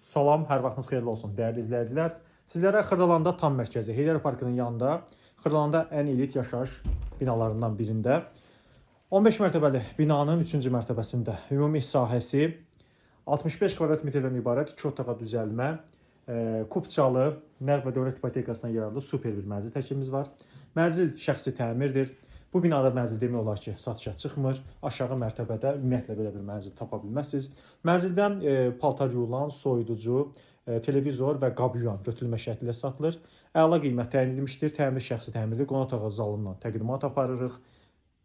Salam, hər vaxtınız xeyirli olsun, dəyərli izləyicilər. Sizlərə Xırdalanda tam mərkəzi, Heydər Parkının yanında, Xırdalanda ən elit yaşayış binalarından birində 15 mərtəbəli binanın 3-cü mərtəbəsində ümumi sahəsi 65 kvadrat metrdən ibarət 2 otağa düzəlmə, Kupçalı, Nərd və Dövlət İpotekasına yararlı super bir mənzil təklifimiz var. Mənzil şəxsi təmirdir. Bu binada mənzil demək olar ki, satışa çıxmır. Aşağı mərtəbədə ümumiyyətlə belə bir mənzil tapa bilməzsiniz. Mənzildən paltar yuyulan, soyuducu, televizor və qab yuyan götürülmə şəkildə satılır. Əla qiymət təyin edilmişdir. Təmir şəxsi təmirdir. Qonaq otağı zalından təqdimat aparırıq.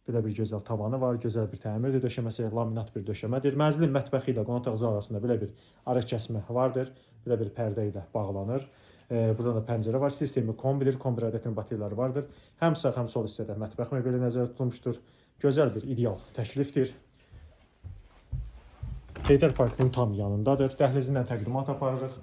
Belə bir gözəl tavanı var, gözəl bir təmirdir. Döşəməsi laminat bir döşəmədir. Mənzilin mətbəxi ilə qonaq otağı arasında belə bir ara kəsmə vardır. Belə bir pərdə ilə bağlanır. Burada da pəncərə var. Sistemi kombidir. Kombi radiatorun bateriyaları vardır. Həm sağ, həm sol hissədə mətbəx mebeli nəzərdə tutulmuşdur. Gözəl bir ideal təklifdir. Heydər Parkının tam yanındadır. Dəhlizindən təqdimat aparırıq.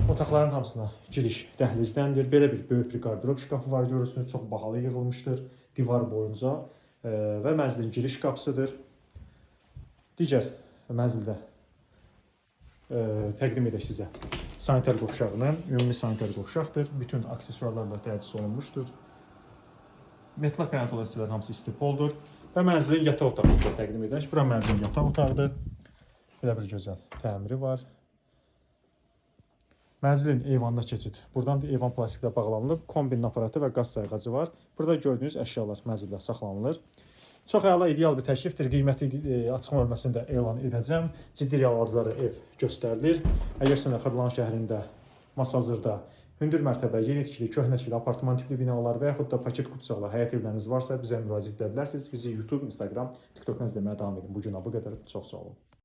Otaqların hamısına giriş dəhlizdəndir. Belə bir böyük bir qardırop şkafı var. Görürsünüz, çox bahalı yığılmışdır divar boyunca və mənzilin giriş qapısıdır. Digər mənzildə təqdim edək sizə sanitar qovşağını. Ümumi sanitar qovşaqdır. Bütün aksesuarlarla təchiz olunmuşdur. Metal qanatolı hissələrin hamısı istipoldur. Və mənzilin yataq otağı sizə təqdim edək. Bura mənzilin yataq otağıdır. Belə bir gözəl təmiri var. Mənzilin eyvanına keçid. Buradan da eyvan plastiklə bağlanılıb. Kombinin aparatı və qaz sayğacı var. Burada gördüyünüz əşyalar mənzildə saxlanılır. Çox əla, ideal bir təklifdir. Qiyməti açıqlama bölməsində elan edəcəm. Ciddi real alıcılara ev göstərilir. Əgər sizə Xırdalan şəhərində, Masazırda hündür mərtəbə, yeni tikili, köhnə tikili, apartman tipli binalar və yaxud da paket kupçalı həyət evləriniz varsa bizə müraciət edə bilərsiniz. Bizi YouTube, Instagram, TikTokdan izləməyə davam edin. Bu günə bu qədər. Çox sağ olun.